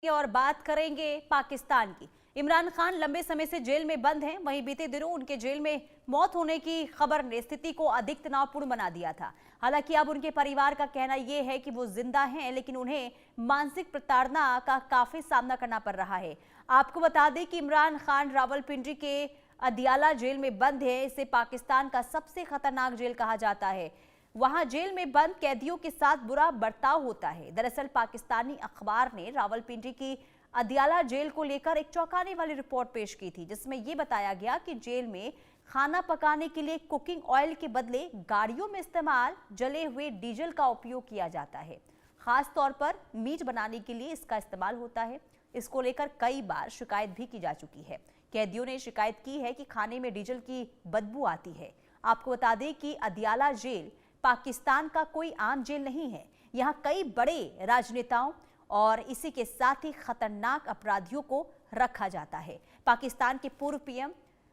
और बात करेंगे पाकिस्तान की। इमरान खान लंबे समय से जेल में बंद हैं। वहीं बीते दिनों उनके जेल में मौत होने की खबर ने स्थिति को अधिक तनावपूर्ण बना दिया था। हालांकि अब उनके परिवार का कहना यह है कि वो जिंदा हैं, लेकिन उन्हें मानसिक प्रताड़ना का काफी सामना करना पड़ रहा है। आपको बता दें कि इमरान खान रावलपिंडी के अदियाला जेल में बंद है। इसे पाकिस्तान का सबसे खतरनाक जेल कहा जाता है। वहां जेल में बंद कैदियों के साथ बुरा बर्ताव होता है। दरअसल पाकिस्तानी अखबार ने रावलपिंडी की अदियाला जेल को लेकर एक चौंकाने वाली रिपोर्ट पेश की थी, जिसमें यह बताया गया कि जेल में खाना पकाने के लिए कुकिंग ऑयल के बदले गाड़ियों में इस्तेमाल जले हुए डीजल का उपयोग किया जाता है। खास तौर पर मीट बनाने के लिए इसका इस्तेमाल होता है। इसको लेकर कई बार शिकायत भी की जा चुकी है। कैदियों ने शिकायत की है कि खाने में डीजल की बदबू आती है। आपको बता दें कि अदियाला जेल पाकिस्तान का कोई आम जेल नहीं है। यहां कई बड़े राजनेताओं और इसी के साथ ही खतरनाक अपराधियों को रखा जाता है। पाकिस्तान के पूर्व पीएम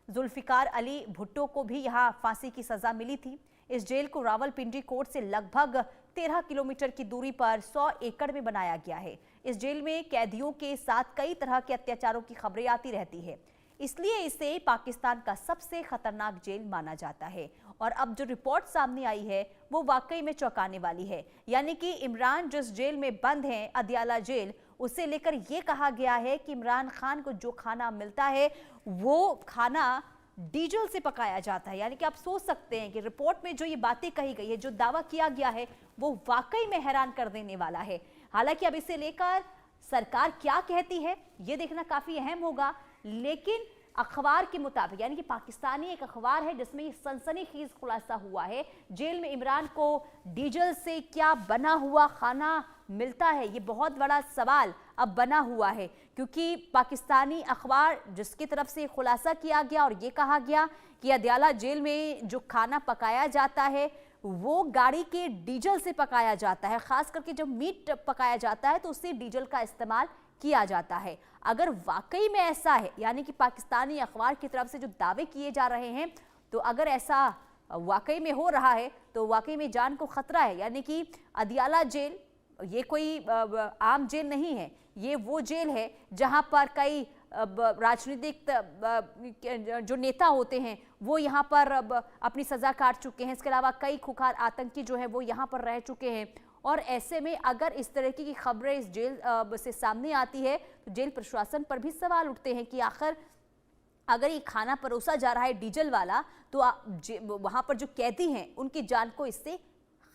जुल्फिकार अली भुट्टो को भी यहां फांसी की सजा मिली थी। इस जेल को रावलपिंडी कोर्ट से लगभग 13 किलोमीटर की दूरी पर 100 एकड़ में बनाया गया है। इस जेल में कैदियों के साथ कई तरह के अत्याचारों की खबरें आती रहती है, इसलिए इसे पाकिस्तान का सबसे खतरनाक जेल माना जाता है। और अब जो रिपोर्ट सामने आई है वो वाकई में चौंकाने वाली है। यानी कि इमरान जिस जेल में बंद हैं, अदियाला जेल, उसे लेकर यह कहा गया है कि इमरान खान को जो खाना मिलता है वो खाना डीजल से पकाया जाता है। यानी कि आप सोच सकते हैं कि रिपोर्ट में जो ये बातें कही गई है, जो दावा किया गया है, वो वाकई में हैरान कर देने वाला है। हालांकि अब इसे लेकर सरकार क्या कहती है ये देखना काफी अहम होगा। लेकिन अखबार के मुताबिक, यानी कि पाकिस्तानी एक अखबार है जिसमें ये सनसनीखेज खुलासा हुआ है, जेल में इमरान को डीजल से क्या बना हुआ खाना मिलता है, ये बहुत बड़ा सवाल अब बना हुआ है। क्योंकि पाकिस्तानी अखबार जिसकी तरफ से खुलासा किया गया और ये कहा गया कि अदियाला जेल में जो खाना पकाया जाता है वो गाड़ी के डीजल से पकाया जाता है। खास करके जब मीट पकाया जाता है तो उससे डीजल का इस्तेमाल किया जाता है। अगर वाकई में ऐसा है, यानी कि पाकिस्तानी अखबार की तरफ से जो दावे किए जा रहे हैं, तो अगर ऐसा वाकई में हो रहा है तो वाकई में जान को खतरा है। यानी कि अदियाला जेल ये कोई आम जेल नहीं है। ये वो जेल है जहां पर कई राजनीतिक जो नेता होते हैं वो यहाँ पर अपनी सजा काट चुके हैं। इसके अलावा कई खुखार आतंकी जो है वो यहाँ पर रह चुके हैं। और ऐसे में अगर इस तरह की खबरें इस जेल से सामने आती है तो जेल प्रशासन पर भी सवाल उठते हैं कि आखिर अगर ये खाना परोसा जा रहा है डीजल वाला, तो वहां पर जो कैदी हैं उनकी जान को इससे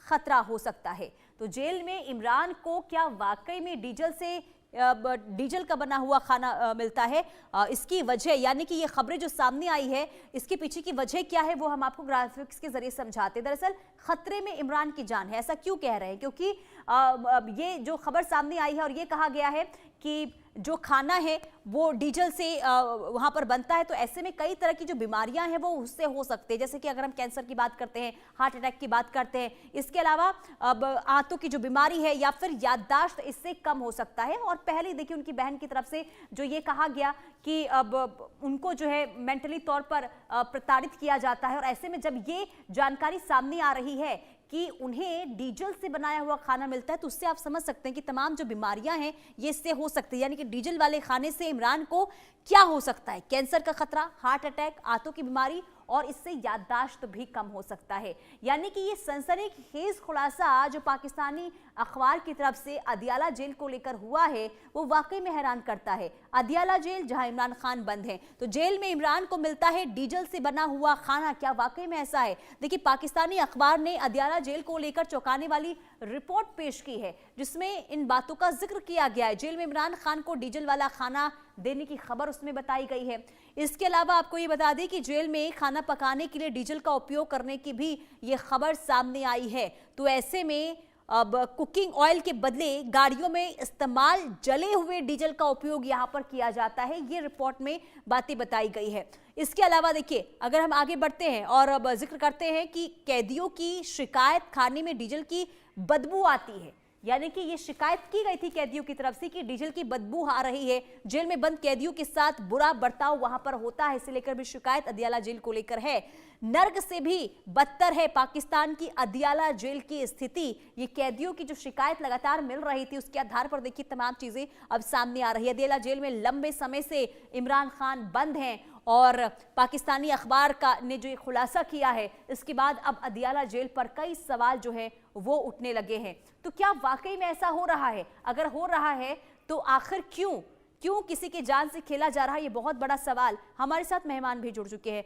खतरा हो सकता है। तो जेल में इमरान को क्या वाकई में डीजल का बना हुआ खाना मिलता है? इसकी वजह, यानी कि ये खबरें जो सामने आई है, इसके पीछे की वजह क्या है वो हम आपको ग्राफिक्स के जरिए समझाते हैं। दरअसल खतरे में इमरान की जान है, ऐसा क्यों कह रहे हैं? क्योंकि ये जो खबर सामने आई है और ये कहा गया है कि जो खाना है वो डीजल से वहां पर बनता है, तो ऐसे में कई तरह की जो बीमारियां हैं वो उससे हो सकते हैं। जैसे कि अगर हम कैंसर की बात करते हैं, हार्ट अटैक की बात करते हैं, इसके अलावा आंतों की जो बीमारी है या फिर याददाश्त, इससे कम हो सकता है। और पहले देखिए उनकी बहन की तरफ से जो ये कहा गया कि अब उनको जो है मेंटली तौर पर प्रताड़ित किया जाता है। और ऐसे में जब ये जानकारी सामने आ रही है कि उन्हें डीजल से बनाया हुआ खाना मिलता है, तो उससे आप समझ सकते हैं कि तमाम जो बीमारियां हैं ये इससे हो सकती है। यानी कि डीजल वाले खाने से इमरान को क्या हो सकता है? कैंसर का खतरा, हार्ट अटैक, आंतों की बीमारी, और इससे याददाश्त भी कम हो सकता है। यानी कि ये सनसनीखेज खुलासा जो पाकिस्तानी अखबार की तरफ से अदियाला जेल को लेकर हुआ है वो वाकई में हैरान करता है। अदियाला जेल जहां इमरान खान बंद है, तो जेल में इमरान को मिलता है डीजल से बना हुआ खाना। क्या वाकई में ऐसा है? देखिए, पाकिस्तानी अखबार ने अदियाला जेल को लेकर चौंकाने वाली रिपोर्ट पेश की है जिसमें इन बातों का जिक्र किया गया है। जेल में इमरान खान को डीजल वाला खाना देने की खबर उसमें बताई गई है। इसके अलावा आपको ये बता दें कि जेल में खाना पकाने के लिए डीजल का उपयोग करने की भी ये खबर सामने आई है। तो ऐसे में अब कुकिंग ऑयल के बदले गाड़ियों में इस्तेमाल जले हुए डीजल का उपयोग यहां पर किया जाता है, ये रिपोर्ट में बातें बताई गई है। इसके अलावा देखिए, अगर हम आगे बढ़ते हैं और अब जिक्र करते हैं कि कैदियों की शिकायत, खाने में डीजल की बदबू आती है। यानी कि ये शिकायत की गई थी कैदियों की तरफ से कि डीजल की बदबू आ रही है, जेल में बंद कैदियों के साथ बुरा बर्ताव वहां पर होता है, इसे लेकर भी शिकायत अदियाला जेल को लेकर है। नर्क से भी बदतर है पाकिस्तान की अदियाला जेल की स्थिति। ये कैदियों की जो शिकायत लगातार मिल रही थी उसके आधार पर देखिए तमाम चीजें अब सामने आ रही है। अदियाला जेल में लंबे समय से इमरान खान बंद हैं और पाकिस्तानी अखबार का ने जो ये खुलासा किया है, इसके बाद अब अदियाला जेल पर कई सवाल जो है वो उठने लगे हैं। तो क्या वाकई में ऐसा हो रहा है? अगर हो रहा है तो आखिर क्यों किसी की जान से खेला जा रहा है, ये बहुत बड़ा सवाल। हमारे साथ मेहमान भी जुड़ चुके हैं।